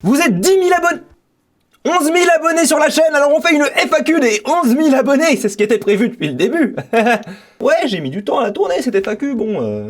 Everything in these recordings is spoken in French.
Vous êtes 10 000 abonnés 11 000 abonnés sur la chaîne, alors on fait une FAQ des 11 000 abonnés, c'est ce qui était prévu depuis le début. Ouais, j'ai mis du temps à la tourner cette FAQ,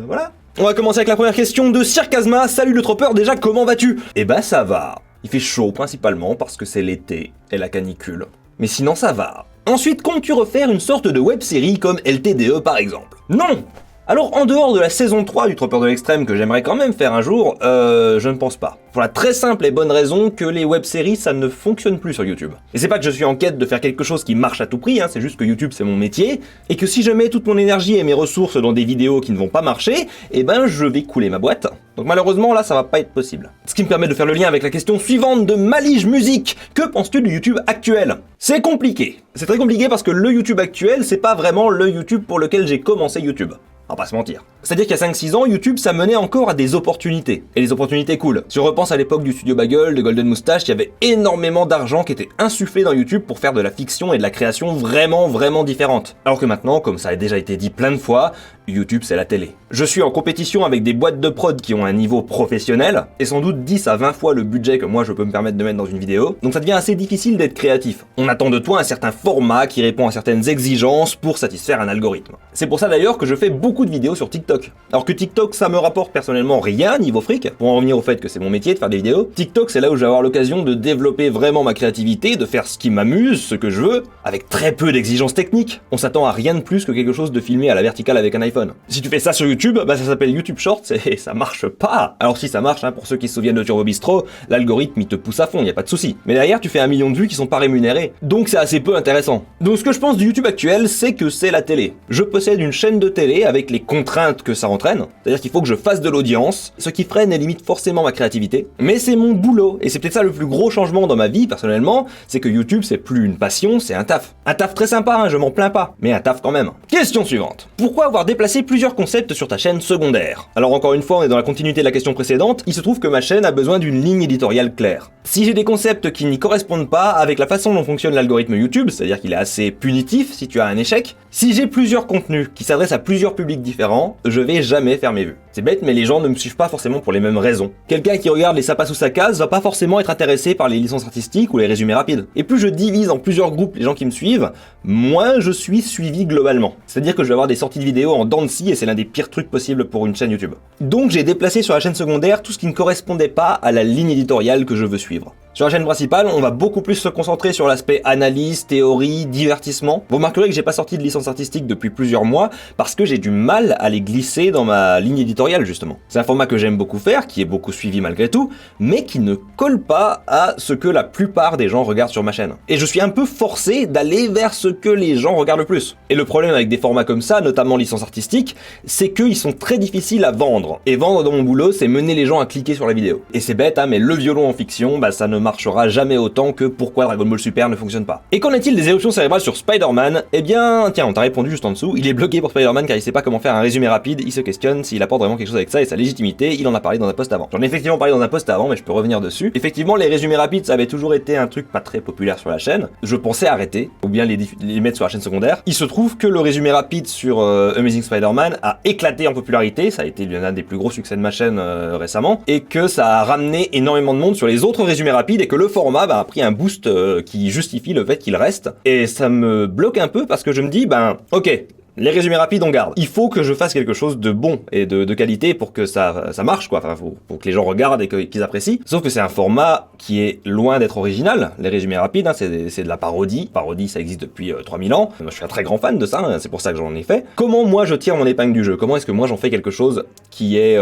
voilà. On va commencer avec la première question de Circasma. Salut le tropper, déjà comment vas-tu? Eh bah ça va. Il fait chaud principalement parce que c'est l'été et la canicule. Mais sinon ça va. Ensuite, comptes-tu refaire une sorte de web-série comme LTDE par exemple? Non! Alors en dehors de la saison 3 du Tropper de l'extrême que j'aimerais quand même faire un jour, je ne pense pas. Pour la très simple et bonne raison que les web-séries ça ne fonctionne plus sur YouTube. Et c'est pas que je suis en quête de faire quelque chose qui marche à tout prix, c'est juste que YouTube c'est mon métier, et que si je mets toute mon énergie et mes ressources dans des vidéos qui ne vont pas marcher, eh ben je vais couler ma boîte. Donc malheureusement là ça va pas être possible. Ce qui me permet de faire le lien avec la question suivante de Malige Musique. Que penses-tu du YouTube actuel? C'est compliqué. C'est très compliqué parce que le YouTube actuel c'est pas vraiment le YouTube pour lequel j'ai commencé YouTube. On va pas se mentir. C'est-à-dire qu'il y a 5-6 ans, YouTube, ça menait encore à des opportunités. Et les opportunités cool. Si je repense à l'époque du Studio Bagel, de Golden Moustache, il y avait énormément d'argent qui était insufflé dans YouTube pour faire de la fiction et de la création vraiment différente. Alors que maintenant, comme ça a déjà été dit plein de fois, YouTube c'est la télé. Je suis en compétition avec des boîtes de prod qui ont un niveau professionnel, et sans doute 10 à 20 fois le budget que moi je peux me permettre de mettre dans une vidéo, donc ça devient assez difficile d'être créatif. On attend de toi un certain format qui répond à certaines exigences pour satisfaire un algorithme. C'est pour ça d'ailleurs que je fais beaucoup de vidéos sur TikTok. Alors que TikTok ça me rapporte personnellement rien niveau fric, pour en revenir au fait que c'est mon métier de faire des vidéos, TikTok c'est là où je vais avoir l'occasion de développer vraiment ma créativité, de faire ce qui m'amuse, ce que je veux, avec très peu d'exigences techniques. On s'attend à rien de plus que quelque chose de filmé à la verticale avec un iPhone. Si tu fais ça sur YouTube, ça s'appelle YouTube Shorts et ça marche pas. Alors si ça marche, pour ceux qui se souviennent de Turbo Bistro, l'algorithme il te pousse à fond, y a pas de souci. Mais derrière tu fais 1 million de vues qui sont pas rémunérées, donc c'est assez peu intéressant. Donc ce que je pense du YouTube actuel, c'est que c'est la télé. Je possède une chaîne de télé avec les contraintes que ça entraîne, c'est-à-dire qu'il faut que je fasse de l'audience, ce qui freine et limite forcément ma créativité. Mais c'est mon boulot, et c'est peut-être ça le plus gros changement dans ma vie personnellement, c'est que YouTube c'est plus une passion, c'est un taf. Un taf très sympa, je m'en plains pas, mais un taf quand même. Question suivante. Pourquoi avoir déplacé plusieurs concepts sur ta chaîne secondaire? Alors encore une fois, on est dans la continuité de la question précédente, il se trouve que ma chaîne a besoin d'une ligne éditoriale claire. Si j'ai des concepts qui n'y correspondent pas avec la façon dont fonctionne l'algorithme YouTube, c'est-à-dire qu'il est assez punitif si tu as un échec, si j'ai plusieurs contenus qui s'adressent à plusieurs publics différents, je vais jamais faire mes vues. C'est bête, mais les gens ne me suivent pas forcément pour les mêmes raisons. Quelqu'un qui regarde les sapas sous sa case va pas forcément être intéressé par les licences artistiques ou les résumés rapides. Et plus je divise en plusieurs groupes les gens qui me suivent, moins je suis suivi globalement. C'est-à-dire que je vais avoir des sorties de vidéos en dents de scie et c'est l'un des pires trucs possibles pour une chaîne YouTube. Donc j'ai déplacé sur la chaîne secondaire tout ce qui ne correspondait pas à la ligne éditoriale que je veux suivre. Sur la chaîne principale, on va beaucoup plus se concentrer sur l'aspect analyse, théorie, divertissement. Vous remarquerez que j'ai pas sorti de licence artistique depuis plusieurs mois parce que j'ai du mal à les glisser dans ma ligne éditoriale justement. C'est un format que j'aime beaucoup faire, qui est beaucoup suivi malgré tout, mais qui ne colle pas à ce que la plupart des gens regardent sur ma chaîne. Et je suis un peu forcé d'aller vers ce que les gens regardent le plus. Et le problème avec des formats comme ça, notamment licence artistique, c'est qu'ils sont très difficiles à vendre. Et vendre dans mon boulot, c'est mener les gens à cliquer sur la vidéo. Et c'est bête, mais le violon en fiction, ça ne marchera jamais autant que pourquoi Dragon Ball Super ne fonctionne pas. Et qu'en est-il des éruptions cérébrales sur Spider-Man? Eh bien, tiens, on t'a répondu juste en dessous, il est bloqué pour Spider-Man car il sait pas comment faire un résumé rapide, il se questionne s'il apporte vraiment quelque chose avec ça et sa légitimité, il en a parlé dans un post avant. J'en ai effectivement parlé dans un post avant, mais je peux revenir dessus. Effectivement, les résumés rapides, ça avait toujours été un truc pas très populaire sur la chaîne. Je pensais arrêter, ou bien les mettre sur la chaîne secondaire. Il se trouve que le résumé rapide sur Amazing Spider-Man a éclaté en popularité, ça a été l'un des plus gros succès de ma chaîne récemment, et que ça a ramené énormément de monde sur les autres résumés rapides et que le format a pris un boost qui justifie le fait qu'il reste. Et ça me bloque un peu parce que je me dis, ok, les résumés rapides on garde. Il faut que je fasse quelque chose de bon et de qualité pour que ça marche quoi. Enfin, pour que les gens regardent et qu'ils apprécient. Sauf que c'est un format qui est loin d'être original. Les résumés rapides, c'est de la parodie. Parodie, ça existe depuis 3000 ans. Moi, je suis un très grand fan de ça. C'est pour ça que j'en ai fait. Comment moi je tire mon épingle du jeu? Comment est-ce que moi j'en fais quelque chose qui est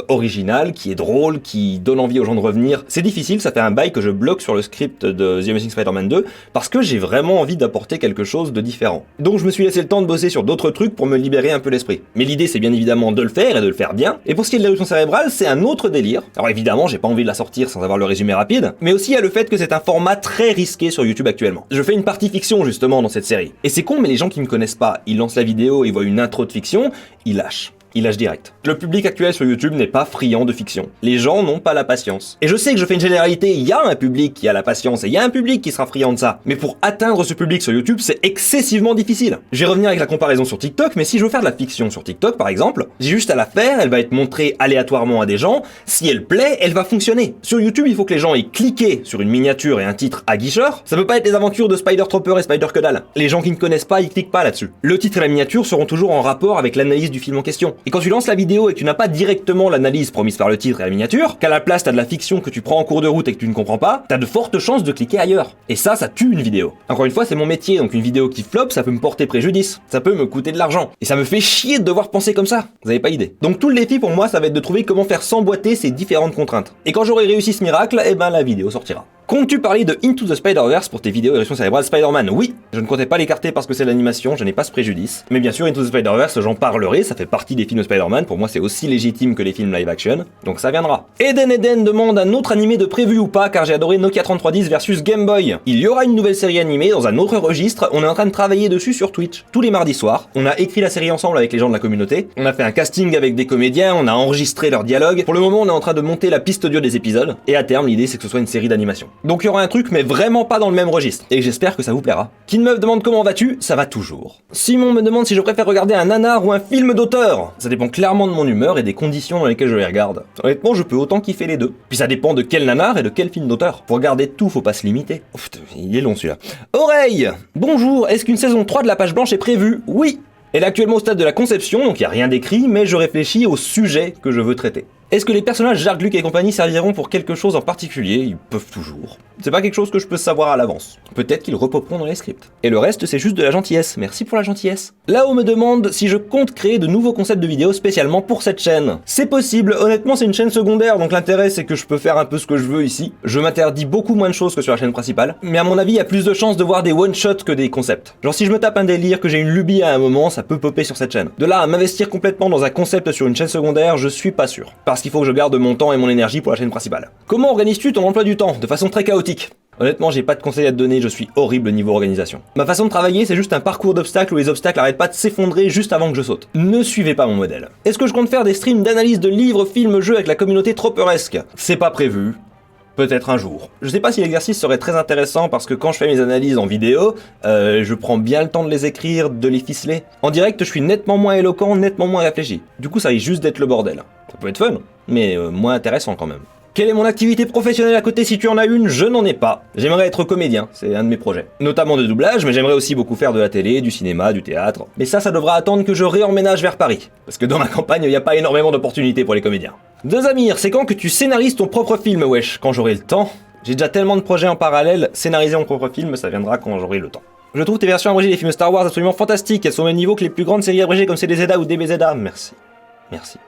original, qui est drôle, qui donne envie aux gens de revenir? C'est difficile. Ça fait un bail que je bloque sur le script de The Amazing Spider-Man 2 parce que j'ai vraiment envie d'apporter quelque chose de différent. Donc je me suis laissé le temps de bosser sur d'autres trucs pour me libérer un peu l'esprit. Mais l'idée c'est bien évidemment de le faire et de le faire bien. Et pour ce qui est de l'éruption cérébrale, c'est un autre délire. Alors évidemment, j'ai pas envie de la sortir sans avoir le résumé rapide, mais aussi il y a le fait que c'est un format très risqué sur YouTube actuellement. Je fais une partie fiction justement dans cette série. Et c'est con, mais les gens qui me connaissent pas, ils lancent la vidéo, ils voient une intro de fiction, ils lâchent. il lâche direct. Le public actuel sur YouTube n'est pas friand de fiction. Les gens n'ont pas la patience. Et je sais que je fais une généralité, il y a un public qui a la patience et il y a un public qui sera friand de ça. Mais pour atteindre ce public sur YouTube, c'est excessivement difficile. Je vais revenir avec la comparaison sur TikTok, mais si je veux faire de la fiction sur TikTok par exemple, j'ai juste à la faire, elle va être montrée aléatoirement à des gens, si elle plaît, elle va fonctionner. Sur YouTube, il faut que les gens aient cliqué sur une miniature et un titre aguicheur. Ça peut pas être les aventures de Spider Trooper et Spider que dalle. Les gens qui ne connaissent pas, ils cliquent pas là-dessus. Le titre et la miniature seront toujours en rapport avec l'analyse du film en question. Et quand tu lances la vidéo et que tu n'as pas directement l'analyse promise par le titre et la miniature, qu'à la place t'as de la fiction que tu prends en cours de route et que tu ne comprends pas, t'as de fortes chances de cliquer ailleurs. Et ça tue une vidéo. Encore une fois, c'est mon métier, donc une vidéo qui floppe, ça peut me porter préjudice. Ça peut me coûter de l'argent. Et ça me fait chier de devoir penser comme ça. Vous avez pas idée. Donc tout le défi pour moi, ça va être de trouver comment faire s'emboîter ces différentes contraintes. Et quand j'aurai réussi ce miracle, eh ben la vidéo sortira. Comptes-tu parler de Into the Spider-Verse pour tes vidéos éruption cérébrale Spider-Man? Oui, je ne comptais pas l'écarter parce que c'est l'animation, je n'ai pas ce préjudice. Mais bien sûr, Into the Spider-Verse, j'en parlerai, ça fait partie des films de Spider-Man, pour moi c'est aussi légitime que les films live action, donc ça viendra. Eden demande un autre animé de prévu ou pas, car j'ai adoré Nokia 3310 versus Game Boy. Il y aura une nouvelle série animée dans un autre registre, on est en train de travailler dessus sur Twitch, tous les mardis soirs. On a écrit la série ensemble avec les gens de la communauté, on a fait un casting avec des comédiens, on a enregistré leurs dialogues. Pour le moment, on est en train de monter la piste audio des épisodes, et à terme, l'idée c'est que ce soit une série d'animation. Donc il y aura un truc, mais vraiment pas dans le même registre. Et j'espère que ça vous plaira. Kinmeuf demande comment vas-tu? Ça va toujours. Simon me demande si je préfère regarder un nanar ou un film d'auteur. Ça dépend clairement de mon humeur et des conditions dans lesquelles je les regarde. Honnêtement, je peux autant kiffer les deux. Puis ça dépend de quel nanar et de quel film d'auteur. Pour regarder tout, faut pas se limiter. Ouf, il est long celui-là. Oreille! Bonjour, est-ce qu'une saison 3 de La Page Blanche est prévue? Oui! Elle est actuellement au stade de la conception, donc il n'y a rien d'écrit, mais je réfléchis au sujet que je veux traiter. Est-ce que les personnages Jark, Luke et compagnie serviront pour quelque chose en particulier? Ils peuvent toujours. C'est pas quelque chose que je peux savoir à l'avance. Peut-être qu'ils repopperont dans les scripts. Et le reste, c'est juste de la gentillesse. Merci pour la gentillesse. Là-haut me demande si je compte créer de nouveaux concepts de vidéos spécialement pour cette chaîne. C'est possible, honnêtement c'est une chaîne secondaire, donc l'intérêt c'est que je peux faire un peu ce que je veux ici. Je m'interdis beaucoup moins de choses que sur la chaîne principale, mais à mon avis il y a plus de chances de voir des one-shots que des concepts. Genre si je me tape un délire, que j'ai une lubie à un moment, ça peut popper sur cette chaîne. De là à m'investir complètement dans un concept sur une chaîne secondaire, je suis pas sûr. Parce qu'il faut que je garde mon temps et mon énergie pour la chaîne principale. Comment organises-tu ton emploi du temps? De façon très chaotique. Honnêtement, j'ai pas de conseils à te donner, je suis horrible niveau organisation. Ma façon de travailler, c'est juste un parcours d'obstacles où les obstacles arrêtent pas de s'effondrer juste avant que je saute. Ne suivez pas mon modèle. Est-ce que je compte faire des streams d'analyse de livres, films, jeux avec la communauté tropperesque? C'est pas prévu. Peut-être un jour. Je sais pas si l'exercice serait très intéressant parce que quand je fais mes analyses en vidéo, je prends bien le temps de les écrire, de les ficeler. En direct, je suis nettement moins éloquent, nettement moins réfléchi. Du coup, ça risque juste d'être le bordel. Ça peut être fun, mais moins intéressant quand même. Quelle est mon activité professionnelle à côté? Si tu en as une, je n'en ai pas. J'aimerais être comédien, c'est un de mes projets. Notamment de doublage, mais j'aimerais aussi beaucoup faire de la télé, du cinéma, du théâtre. Mais ça devra attendre que je réemménage vers Paris. Parce que dans ma campagne, il n'y a pas énormément d'opportunités pour les comédiens. Zamir, c'est quand que tu scénarises ton propre film, wesh? Quand j'aurai le temps. J'ai déjà tellement de projets en parallèle, scénariser mon propre film, ça viendra quand j'aurai le temps. Je trouve tes versions abrégées des films Star Wars absolument fantastiques, elles sont au même niveau que les plus grandes séries abrégées comme CDZ ou DBZ. Merci. Merci.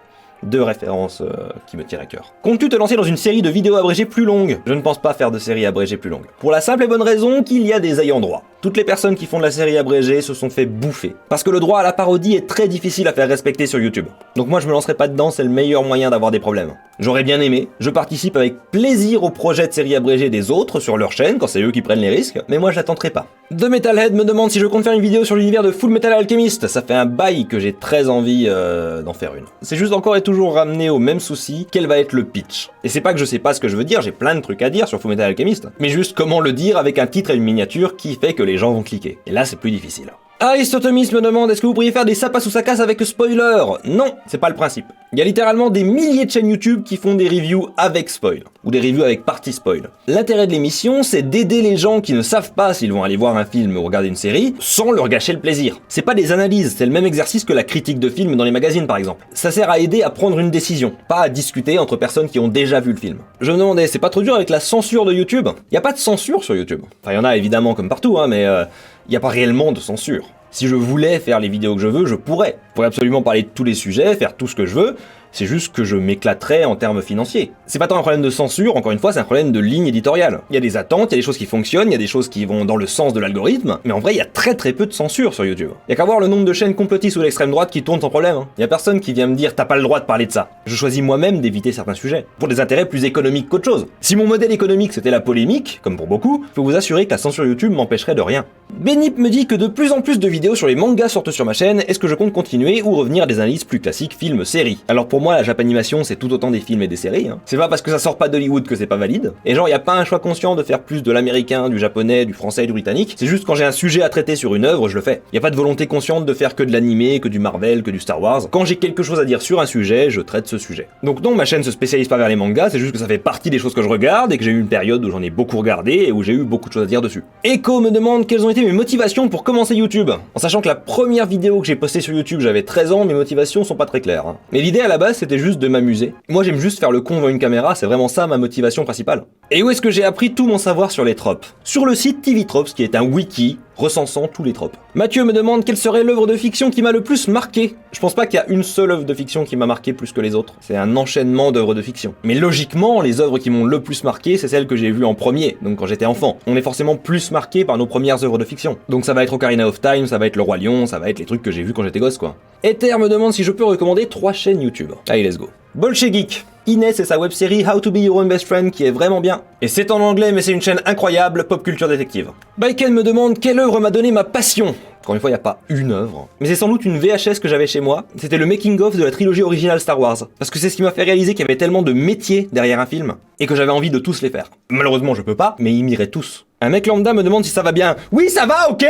Deux références qui me tirent à cœur. Comptes-tu te lancer dans une série de vidéos abrégées plus longues? Je ne pense pas faire de série abrégée plus longue. Pour la simple et bonne raison qu'il y a des ayants droit. Toutes les personnes qui font de la série abrégée se sont fait bouffer. Parce que le droit à la parodie est très difficile à faire respecter sur YouTube. Donc moi je me lancerai pas dedans, c'est le meilleur moyen d'avoir des problèmes. J'aurais bien aimé, je participe avec plaisir au projet de série abrégée des autres sur leur chaîne quand c'est eux qui prennent les risques, mais moi je la tenterai pas. The Metalhead me demande si je compte faire une vidéo sur l'univers de Full Metal Alchemist. Ça fait un bail que j'ai très envie d'en faire une. C'est juste encore et toujours ramené au même souci, quel va être le pitch. Et c'est pas que je sais pas ce que je veux dire, j'ai plein de trucs à dire sur Full Metal Alchemist, mais juste comment le dire avec un titre et une miniature qui fait que les gens vont cliquer. Et là c'est plus difficile. Aristotemis me demande est-ce que vous pourriez faire des sapas ou sacas avec spoiler? Non, c'est pas le principe. Il y a littéralement des milliers de chaînes YouTube qui font des reviews avec spoil, ou des reviews avec partie spoil. L'intérêt de l'émission, c'est d'aider les gens qui ne savent pas s'ils vont aller voir un film ou regarder une série, sans leur gâcher le plaisir. C'est pas des analyses, c'est le même exercice que la critique de film dans les magazines par exemple. Ça sert à aider à prendre une décision, pas à discuter entre personnes qui ont déjà vu le film. Je me demandais, c'est pas trop dur avec la censure de YouTube? Y a pas de censure sur YouTube. Enfin, y en a évidemment comme partout, hein, mais il n'y a pas réellement de censure. Si je voulais faire les vidéos que je veux, je pourrais. Je pourrais absolument parler de tous les sujets, faire tout ce que je veux, c'est juste que je m'éclaterais en termes financiers. C'est pas tant un problème de censure, encore une fois, c'est un problème de ligne éditoriale. Il y a des attentes, il y a des choses qui fonctionnent, il y a des choses qui vont dans le sens de l'algorithme, mais en vrai, il y a très peu de censure sur YouTube. Il y a qu'à voir le nombre de chaînes complotistes ou l'extrême droite qui tournent sans problème. Il y a personne qui vient me dire t'as pas le droit de parler de ça. Je choisis moi-même d'éviter certains sujets, pour des intérêts plus économiques qu'autre chose. Si mon modèle économique c'était la polémique, comme pour beaucoup, faut vous assurer que la censure YouTube m'empêcherait de rien. Benip me dit que de plus en plus de vidéos sur les mangas sortent sur ma chaîne, est-ce que je compte continuer continuer ou revenir à des analyses plus classiques films-séries. Alors pour moi, la Japanimation, c'est tout autant des films et des séries. C'est pas parce que ça sort pas d'Hollywood que c'est pas valide. Et genre, y a pas un choix conscient de faire plus de l'américain, du japonais, du français et du britannique. C'est juste quand j'ai un sujet à traiter sur une œuvre, je le fais. Y a pas de volonté consciente de faire que de l'animé, que du Marvel, que du Star Wars. Quand j'ai quelque chose à dire sur un sujet, je traite ce sujet. Donc non, ma chaîne se spécialise pas vers les mangas, c'est juste que ça fait partie des choses que je regarde et que j'ai eu une période où j'en ai beaucoup regardé et où j'ai eu beaucoup de choses à dire dessus. Echo me demande quelles ont été mes motivations pour commencer YouTube. En sachant que la première vidéo que j'ai postée sur YouTube, j'avais 13 ans, mes motivations sont pas très claires. Mais l'idée à la base, c'était juste de m'amuser. Moi, j'aime juste faire le con devant une caméra, c'est vraiment ça ma motivation principale. Et où est-ce que j'ai appris tout mon savoir sur les tropes? Sur le site TV Tropes, qui est un wiki recensant tous les tropes. Mathieu me demande quelle serait l'œuvre de fiction qui m'a le plus marqué. Je pense pas qu'il y a une seule œuvre de fiction qui m'a marqué plus que les autres. C'est un enchaînement d'œuvres de fiction. Mais logiquement, les œuvres qui m'ont le plus marqué, c'est celles que j'ai vues en premier, donc quand j'étais enfant. On est forcément plus marqué par nos premières œuvres de fiction. Donc ça va être Ocarina of Time, ça va être Le Roi Lion, ça va être les trucs que j'ai vus quand j'étais gosse, quoi. Ether me demande si je peux recommander 3 chaînes YouTube. Allez, let's go. Bolche Geek. Inès et sa web-série How to Be Your Own Best Friend qui est vraiment bien. Et c'est en anglais mais c'est une chaîne incroyable, pop culture détective. Baiken me demande quelle œuvre m'a donné ma passion. Encore une fois, il n'y a pas une œuvre. Mais c'est sans doute une VHS que j'avais chez moi. C'était le making-of de la trilogie originale Star Wars. Parce que c'est ce qui m'a fait réaliser qu'il y avait tellement de métiers derrière un film. Et que j'avais envie de tous les faire. Malheureusement, je peux pas, mais ils m'iraient tous. Un mec lambda me demande si ça va bien. Oui, ça va, ok?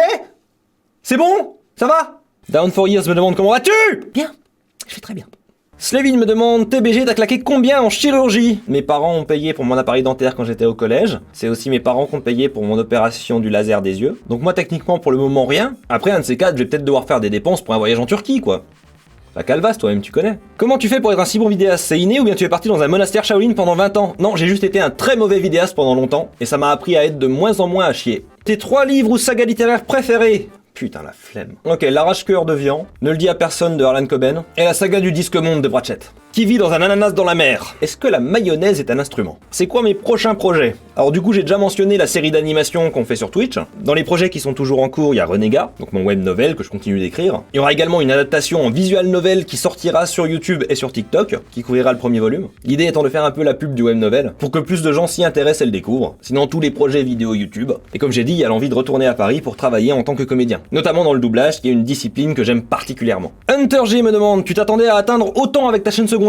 C'est bon? Ça va? Down 4 Years me demande comment vas-tu? Bien, je vais très bien. Slevin me demande TBG, t'as claqué combien en chirurgie? Mes parents ont payé pour mon appareil dentaire quand j'étais au collège. C'est aussi mes parents qui ont payé pour mon opération du laser des yeux. Donc moi techniquement pour le moment rien. Après un de ces quatre, je vais peut-être devoir faire des dépenses pour un voyage en Turquie quoi. La calvasse toi-même tu connais. Comment tu fais pour être un si bon vidéaste? C'est inné ou bien tu es parti dans un monastère Shaolin pendant 20 ans? Non, j'ai juste été un très mauvais vidéaste pendant longtemps. Et ça m'a appris à être de moins en moins à chier. Tes 3 livres ou sagas littéraires préférés? Putain la flemme. Ok, L'arrache-cœur de Vian, Ne le dis à personne de Harlan Coben, et la saga du disque monde de Pratchett. Qui vit dans un ananas dans la mer? Est-ce que la mayonnaise est un instrument? C'est quoi mes prochains projets? Alors du coup j'ai déjà mentionné la série d'animation qu'on fait sur Twitch. Dans les projets qui sont toujours en cours, il y a Renégat, donc mon web novel que je continue d'écrire. Il y aura également une adaptation en visual novel qui sortira sur YouTube et sur TikTok, qui couvrira le premier volume. L'idée étant de faire un peu la pub du web novel, pour que plus de gens s'y intéressent et le découvrent. Sinon tous les projets vidéo YouTube. Et comme j'ai dit, il y a l'envie de retourner à Paris pour travailler en tant que comédien. Notamment dans le doublage, qui est une discipline que j'aime particulièrement. Hunter G me demande, tu t'attendais à atteindre autant avec ta chaîne secondaire?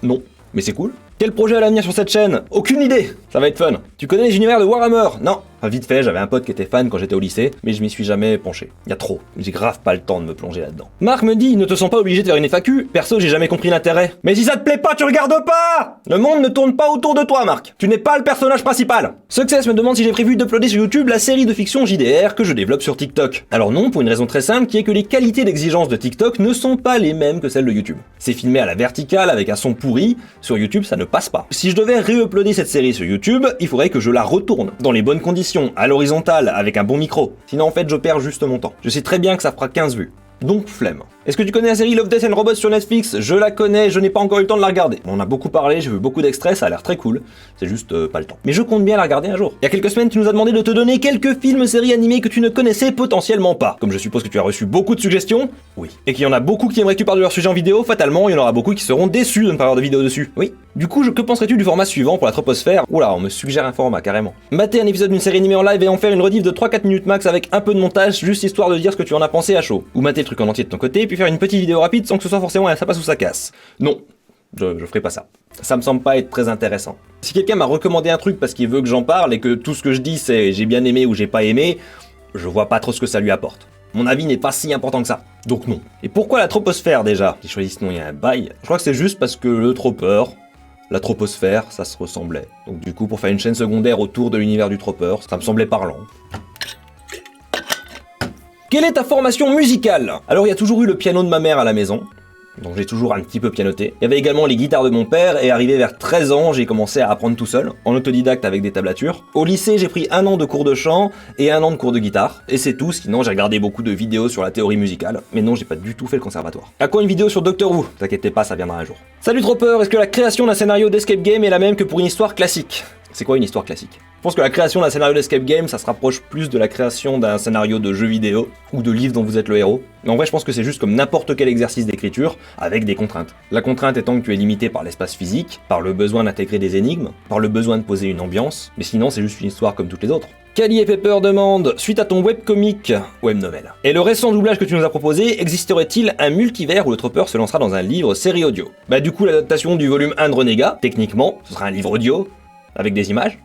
Non, mais c'est cool. Quel projet à l'avenir sur cette chaîne? Aucune idée. Ça va être fun. Tu connais les univers de Warhammer? Non. Enfin, vite fait, j'avais un pote qui était fan quand j'étais au lycée, mais je m'y suis jamais penché. Y a trop. J'ai grave pas le temps de me plonger là-dedans. Marc me dit, ne te sens pas obligé de faire une FAQ. Perso, j'ai jamais compris l'intérêt. Mais si ça te plaît pas, tu regardes pas! Le monde ne tourne pas autour de toi, Marc. Tu n'es pas le personnage principal. Success me demande si j'ai prévu d'uploader sur YouTube la série de fiction JDR que je développe sur TikTok. Alors non, pour une raison très simple, qui est que les qualités d'exigence de TikTok ne sont pas les mêmes que celles de YouTube. C'est filmé à la verticale avec un son pourri. Sur YouTube, ça ne passe pas. Si je devais réuploader cette série sur YouTube, il faudrait que je la retourne dans les bonnes conditions, à l'horizontale, avec un bon micro. Sinon en fait je perds juste mon temps. Je sais très bien que ça fera 15 vues. Donc flemme. Est-ce que tu connais la série Love, Death and Robots sur Netflix? Je la connais, je n'ai pas encore eu le temps de la regarder. On en a beaucoup parlé, j'ai vu beaucoup d'extraits, ça a l'air très cool. C'est juste pas le temps. Mais je compte bien la regarder un jour. Il y a quelques semaines, tu nous as demandé de te donner quelques films, séries animées que tu ne connaissais potentiellement pas. Comme je suppose que tu as reçu beaucoup de suggestions, oui. Et qu'il y en a beaucoup qui aimeraient que tu parles de leur sujet en vidéo, fatalement, il y en aura beaucoup qui seront déçus de ne pas avoir de vidéo dessus. Oui. Du coup, que penserais-tu du format suivant pour la troposphère? Oula, on me suggère un format carrément. Mater un épisode d'une série animée en live et en faire une rediff de 3-4 minutes max avec un peu de montage, juste histoire de dire ce que tu en as pensé à chaud. Ou mater le truc en entier de ton côté, puis faire une petite vidéo rapide sans que ce soit forcément ça passe ou ça casse. Non, je ferai pas ça. Ça me semble pas être très intéressant. Si quelqu'un m'a recommandé un truc parce qu'il veut que j'en parle et que tout ce que je dis c'est j'ai bien aimé ou j'ai pas aimé, je vois pas trop ce que ça lui apporte. Mon avis n'est pas si important que ça. Donc non. Et pourquoi la troposphère déjà? J'ai choisi ce nom il y a un bail. Je crois que c'est juste parce que le tropper, la troposphère, ça se ressemblait. Donc du coup, pour faire une chaîne secondaire autour de l'univers du tropper, ça me semblait parlant. Quelle est ta formation musicale? Alors il y a toujours eu le piano de ma mère à la maison, donc j'ai toujours un petit peu pianoté. Il y avait également les guitares de mon père, et arrivé vers 13 ans, j'ai commencé à apprendre tout seul, en autodidacte avec des tablatures. Au lycée, j'ai pris 1 an de cours de chant, et 1 an de cours de guitare. Et c'est tout, sinon j'ai regardé beaucoup de vidéos sur la théorie musicale, mais non, j'ai pas du tout fait le conservatoire. À quoi une vidéo sur Doctor Who? T'inquiète pas, ça viendra un jour. Salut Tropper, est-ce que la création d'un scénario d'escape game est la même que pour une histoire classique? C'est quoi une histoire classique? Je pense que la création d'un scénario d'escape game, ça se rapproche plus de la création d'un scénario de jeu vidéo ou de livre dont vous êtes le héros. Mais en vrai, je pense que c'est juste comme n'importe quel exercice d'écriture avec des contraintes. La contrainte étant que tu es limité par l'espace physique, par le besoin d'intégrer des énigmes, par le besoin de poser une ambiance, mais sinon c'est juste une histoire comme toutes les autres. Cali et Pepper demande, suite à ton webcomic, web novel, et le récent doublage que tu nous as proposé, existerait-il un multivers où le Tropper se lancera dans un livre série audio? Bah du coup l'adaptation du volume 1 de Renégat, techniquement, ce sera un livre audio, avec des images,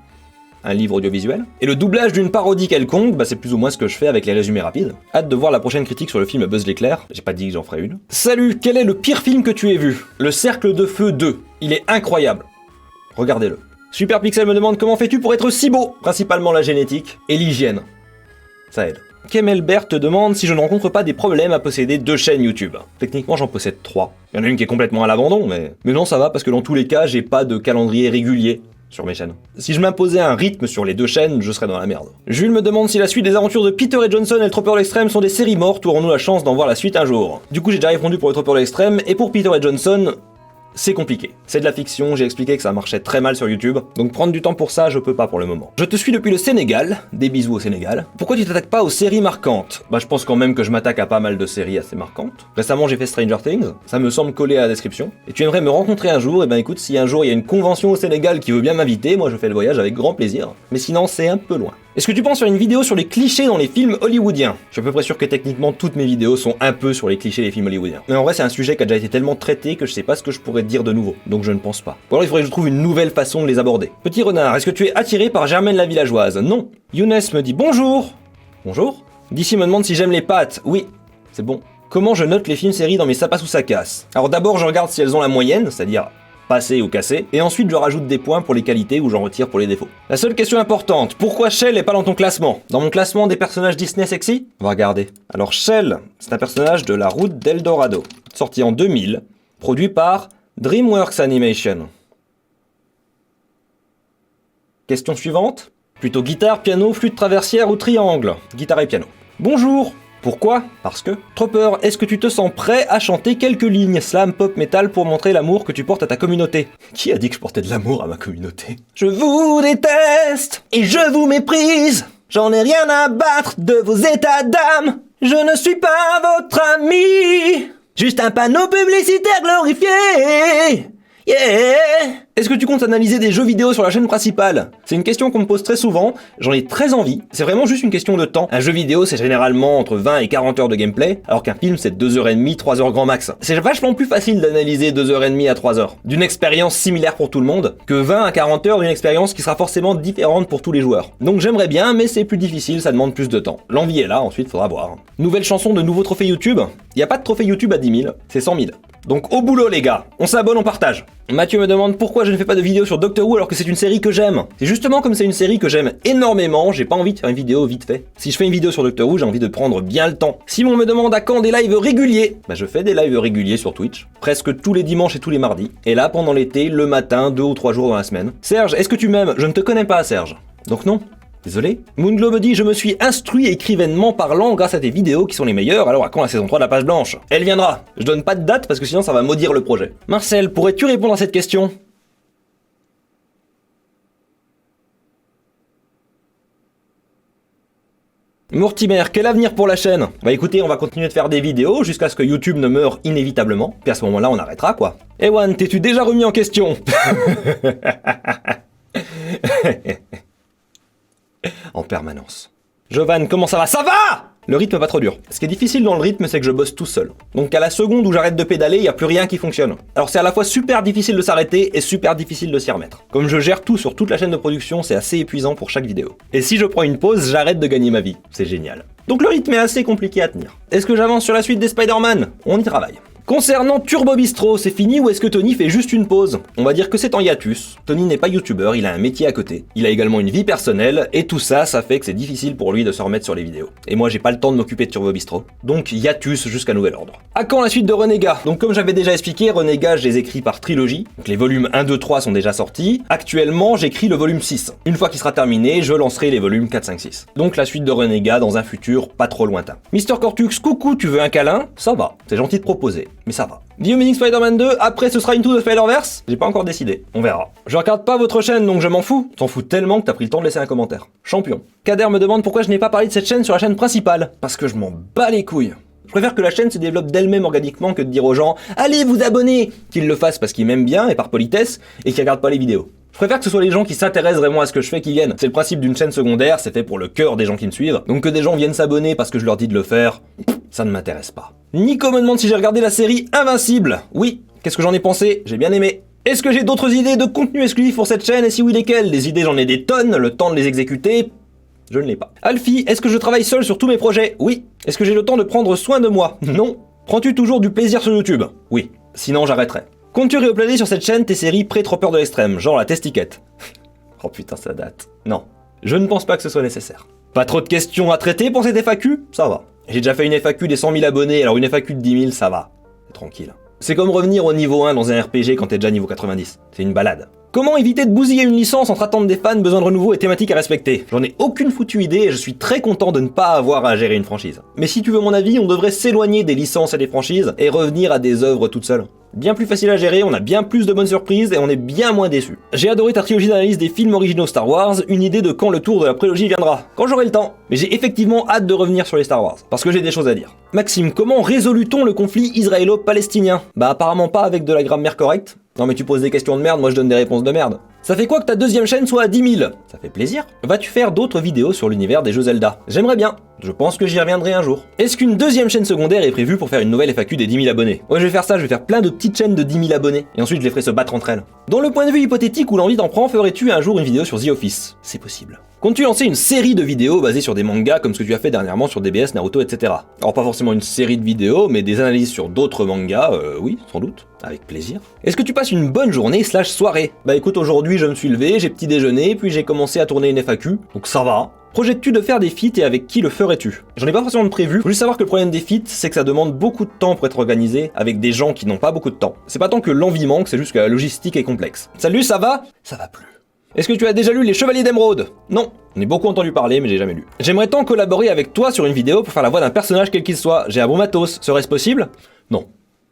un livre audiovisuel. Et le doublage d'une parodie quelconque, bah c'est plus ou moins ce que je fais avec les résumés rapides. Hâte de voir la prochaine critique sur le film Buzz l'éclair, j'ai pas dit que j'en ferai une. Salut, quel est le pire film que tu aies vu? Le Cercle de Feu 2, il est incroyable. Regardez-le. Super Pixel me demande comment fais-tu pour être si beau? Principalement la génétique et l'hygiène. Ça aide. Kemelbert te demande si je ne rencontre pas des problèmes à posséder 2 chaînes YouTube. Techniquement j'en possède 3. Il y en a une qui est complètement à l'abandon, mais non ça va parce que dans tous les cas j'ai pas de calendrier régulier sur mes chaînes. Si je m'imposais un rythme sur les 2 chaînes, je serais dans la merde. Jules me demande si la suite des aventures de Peter et Johnson et le Tropper l'extrême sont des séries mortes ou aurons-nous la chance d'en voir la suite un jour. Du coup j'ai déjà répondu pour le Tropper l'extrême et pour Peter et Johnson, c'est compliqué. C'est de la fiction, j'ai expliqué que ça marchait très mal sur YouTube, donc prendre du temps pour ça, je peux pas pour le moment. Je te suis depuis le Sénégal, des bisous au Sénégal. Pourquoi tu t'attaques pas aux séries marquantes? Bah je pense quand même que je m'attaque à pas mal de séries assez marquantes. Récemment j'ai fait Stranger Things, ça me semble coller à la description. Et tu aimerais me rencontrer un jour, et ben écoute, si un jour il y a une convention au Sénégal qui veut bien m'inviter, moi je fais le voyage avec grand plaisir. Mais sinon c'est un peu loin. Est-ce que tu penses faire une vidéo sur les clichés dans les films hollywoodiens? Je suis à peu près sûr que techniquement toutes mes vidéos sont un peu sur les clichés des films hollywoodiens. Mais en vrai c'est un sujet qui a déjà été tellement traité que je sais pas ce que je pourrais dire de nouveau, donc je ne pense pas. Ou alors il faudrait que je trouve une nouvelle façon de les aborder. Petit renard, est-ce que tu es attiré par Germaine la villageoise? Non. Younes me dit bonjour. Bonjour. D'ici me demande si j'aime les pâtes. Oui, c'est bon. Comment je note les films-séries dans mes ça passe ou ça casse? Alors d'abord je regarde si elles ont la moyenne, c'est-à-dire passé ou cassé, et ensuite je rajoute des points pour les qualités ou j'en retire pour les défauts. La seule question importante, pourquoi Shell est pas dans ton classement? Dans mon classement des personnages Disney sexy? On va regarder. Alors Shell, c'est un personnage de La Route d'Eldorado, sorti en 2000, produit par DreamWorks Animation. Question suivante. Plutôt guitare, piano, flûte traversière ou triangle? Guitare et piano. Bonjour. Pourquoi? Parce que... Tropper, est-ce que tu te sens prêt à chanter quelques lignes slam pop metal pour montrer l'amour que tu portes à ta communauté? Qui a dit que je portais de l'amour à ma communauté? Je vous déteste et je vous méprise. J'en ai rien à battre de vos états d'âme. Je ne suis pas votre ami. Juste un panneau publicitaire glorifié. Yeah! Est-ce que tu comptes analyser des jeux vidéo sur la chaîne principale? C'est une question qu'on me pose très souvent, j'en ai très envie, c'est vraiment juste une question de temps. Un jeu vidéo c'est généralement entre 20 et 40 heures de gameplay, alors qu'un film c'est 2h30, 3h grand max. C'est vachement plus facile d'analyser 2h30 à 3h, d'une expérience similaire pour tout le monde, que 20 à 40 heures d'une expérience qui sera forcément différente pour tous les joueurs. Donc j'aimerais bien, mais c'est plus difficile, ça demande plus de temps. L'envie est là, ensuite faudra voir. Nouvelle chanson de nouveau trophée YouTube? Y a pas de trophée YouTube à 10 000, c'est 100 000. Donc au boulot les gars, on s'abonne, on partage. Mathieu me demande pourquoi je ne fais pas de vidéo sur Doctor Who alors que c'est une série que j'aime. C'est justement comme c'est une série que j'aime énormément, j'ai pas envie de faire une vidéo vite fait. Si je fais une vidéo sur Doctor Who, j'ai envie de prendre bien le temps. Simon me demande à quand des lives réguliers? Bah je fais des lives réguliers sur Twitch, presque tous les dimanches et tous les mardis. Et là pendant l'été, le matin, 2 ou 3 jours dans la semaine. Serge, est-ce que tu m'aimes? Je ne te connais pas Serge. Donc non. Désolé. Moonglow me dit « Je me suis instruit écrivainement parlant grâce à tes vidéos qui sont les meilleures, alors à quand la saison 3 de la page blanche ?» Elle viendra. Je donne pas de date parce que sinon ça va maudire le projet. Marcel, pourrais-tu répondre à cette question? Mortimer, quel avenir pour la chaîne? Bah écoutez, on va continuer de faire des vidéos jusqu'à ce que YouTube ne meure inévitablement, puis à ce moment-là on arrêtera quoi. Ewan, t'es-tu déjà remis en question? En permanence. Jovan, comment ça va? Ça va! Le rythme pas trop dur. Ce qui est difficile dans le rythme, c'est que je bosse tout seul. Donc à la seconde où j'arrête de pédaler, il n'y a plus rien qui fonctionne. Alors c'est à la fois super difficile de s'arrêter et super difficile de s'y remettre. Comme je gère tout sur toute la chaîne de production, c'est assez épuisant pour chaque vidéo. Et si je prends une pause, j'arrête de gagner ma vie. C'est génial. Donc le rythme est assez compliqué à tenir. Est-ce que j'avance sur la suite des Spider-Man? On y travaille. Concernant Turbo Bistro, c'est fini ou est-ce que Tony fait juste une pause? On va dire que c'est en hiatus. Tony n'est pas youtubeur, il a un métier à côté. Il a également une vie personnelle, et tout ça, ça fait que c'est difficile pour lui de se remettre sur les vidéos. Et moi, j'ai pas le temps de m'occuper de Turbo Bistro. Donc hiatus jusqu'à nouvel ordre. À quand la suite de Renégat? Donc comme j'avais déjà expliqué, Renégat, je les écris par trilogie. Donc les volumes 1, 2, 3 sont déjà sortis. Actuellement, j'écris le volume 6. Une fois qu'il sera terminé, je lancerai les volumes 4, 5, 6. Donc la suite de Renégat dans un futur pas trop lointain. Mister Cortux, coucou, tu veux un câlin? Ça va. C'est gentil de proposer, mais ça va. The Amazing Spider-Man 2, après ce sera Into the Spider-Verse? J'ai pas encore décidé, on verra. Je regarde pas votre chaîne donc je m'en fous. T'en fous tellement que t'as pris le temps de laisser un commentaire. Champion. Kader me demande pourquoi je n'ai pas parlé de cette chaîne sur la chaîne principale. Parce que je m'en bats les couilles. Je préfère que la chaîne se développe d'elle-même organiquement que de dire aux gens « Allez vous abonner !» Qu'ils le fassent parce qu'ils m'aiment bien et par politesse et qu'ils regardent pas les vidéos. Je préfère que ce soit les gens qui s'intéressent vraiment à ce que je fais qui viennent. C'est le principe d'une chaîne secondaire, c'est fait pour le cœur des gens qui me suivent. Donc que des gens viennent s'abonner parce que je leur dis de le faire, ça ne m'intéresse pas. Nico me demande si j'ai regardé la série Invincible. Oui. Qu'est-ce que j'en ai pensé? J'ai bien aimé. Est-ce que j'ai d'autres idées de contenu exclusif pour cette chaîne et si oui lesquelles? Les idées j'en ai des tonnes, le temps de les exécuter, je ne l'ai pas. Alfie, est-ce que je travaille seul sur tous mes projets? Oui. Est-ce que j'ai le temps de prendre soin de moi? Non. Prends-tu toujours du plaisir sur YouTube? Oui. Sinon j'arrêterai. Comptes-tu réuploader sur cette chaîne tes séries pré-tropeur de l'extrême, genre la testiquette? Oh putain, ça date. Non. Je ne pense pas que ce soit nécessaire. Pas trop de questions à traiter pour cette FAQ? Ça va. J'ai déjà fait une FAQ des 100 000 abonnés, alors une FAQ de 10 000, ça va. C'est tranquille. C'est comme revenir au niveau 1 dans un RPG quand t'es déjà niveau 90. C'est une balade. Comment éviter de bousiller une licence entre attentes des fans, besoin de renouveau et thématiques à respecter? J'en ai aucune foutue idée et je suis très content de ne pas avoir à gérer une franchise. Mais si tu veux mon avis, on devrait s'éloigner des licences et des franchises et revenir à des œuvres toutes seules. Bien plus facile à gérer, on a bien plus de bonnes surprises et on est bien moins déçus. J'ai adoré ta trilogie d'analyse des films originaux Star Wars, une idée de quand le tour de la prélogie viendra. Quand j'aurai le temps. Mais j'ai effectivement hâte de revenir sur les Star Wars, parce que j'ai des choses à dire. Maxime, comment résolut-on le conflit israélo-palestinien? Bah apparemment pas avec de la grammaire correcte. Non mais tu poses des questions de merde, moi je donne des réponses de merde. Ça fait quoi que ta deuxième chaîne soit à 10 000? Ça fait plaisir. Vas-tu faire d'autres vidéos sur l'univers des jeux Zelda? J'aimerais bien. Je pense que j'y reviendrai un jour. Est-ce qu'une deuxième chaîne secondaire est prévue pour faire une nouvelle FAQ des 10 000 abonnés? Ouais, je vais faire ça, je vais faire plein de petites chaînes de 10 000 abonnés. Et ensuite je les ferai se battre entre elles. Dans le point de vue hypothétique où l'envie t'en prend, ferais-tu un jour une vidéo sur The Office? C'est possible. Comptes-tu lancer une série de vidéos basées sur des mangas comme ce que tu as fait dernièrement sur DBS, Naruto, etc. Alors pas forcément une série de vidéos, mais des analyses sur d'autres mangas, oui, sans doute. Avec plaisir. Est-ce que tu passes une bonne journée / soirée? Bah écoute, aujourd'hui je me suis levé, j'ai petit déjeuner, puis j'ai commencé à tourner une FAQ, donc ça va. Projettes-tu de faire des feats et avec qui le ferais-tu? J'en ai pas forcément de prévu, faut juste savoir que le problème des feats, c'est que ça demande beaucoup de temps pour être organisé, avec des gens qui n'ont pas beaucoup de temps. C'est pas tant que l'envie manque, c'est juste que la logistique est complexe. Salut, ça va? Ça va plus. Est-ce que tu as déjà lu Les Chevaliers d'Émeraude? Non. J'en ai beaucoup entendu parler, mais j'ai jamais lu. J'aimerais tant collaborer avec toi sur une vidéo pour faire la voix d'un personnage quel qu'il soit. J'ai un bon matos, serait-ce possible? Non.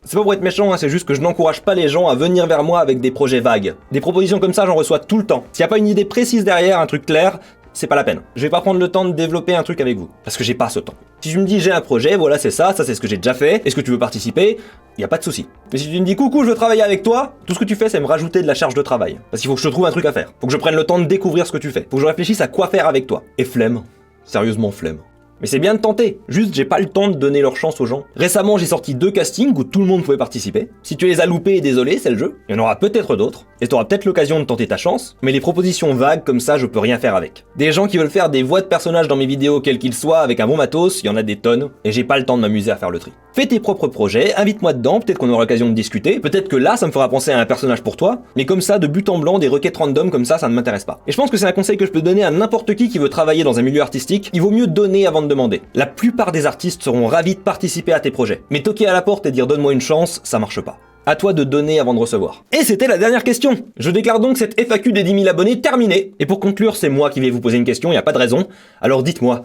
C'est pas pour être méchant, hein, c'est juste que je n'encourage pas les gens à venir vers moi avec des projets vagues. Des propositions comme ça, j'en reçois tout le temps. S'il y a pas une idée précise derrière, un truc clair, c'est pas la peine. Je vais pas prendre le temps de développer un truc avec vous, parce que j'ai pas ce temps. Si tu me dis j'ai un projet, voilà c'est ça c'est ce que j'ai déjà fait, est-ce que tu veux participer? Y a pas de souci. Mais si tu me dis coucou, je veux travailler avec toi, tout ce que tu fais c'est me rajouter de la charge de travail. Parce qu'il faut que je te trouve un truc à faire. Faut que je prenne le temps de découvrir ce que tu fais. Faut que je réfléchisse à quoi faire avec toi. Et flemme. Sérieusement flemme. Mais c'est bien de tenter, juste j'ai pas le temps de donner leur chance aux gens. Récemment j'ai sorti 2 castings où tout le monde pouvait participer. Si tu les as loupés, désolé, c'est le jeu. Il y en aura peut-être d'autres, et t'auras peut-être l'occasion de tenter ta chance, mais les propositions vagues comme ça je peux rien faire avec. Des gens qui veulent faire des voix de personnages dans mes vidéos quels qu'ils soient avec un bon matos, il y en a des tonnes, et j'ai pas le temps de m'amuser à faire le tri. Fais tes propres projets, invite-moi dedans, peut-être qu'on aura l'occasion de discuter, peut-être que là ça me fera penser à un personnage pour toi, mais comme ça de but en blanc des requêtes random comme ça ne m'intéresse pas. Et je pense que c'est un conseil que je peux donner à n'importe qui veut travailler dans un milieu artistique, il vaut mieux donner avant de demander. La plupart des artistes seront ravis de participer à tes projets. Mais toquer à la porte et dire donne-moi une chance, ça marche pas. À toi de donner avant de recevoir. Et c'était la dernière question. Je déclare donc cette FAQ des 10 000 abonnés terminée. Et pour conclure, c'est moi qui vais vous poser une question, y a pas de raison. Alors dites-moi,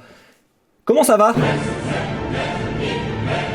comment ça va ?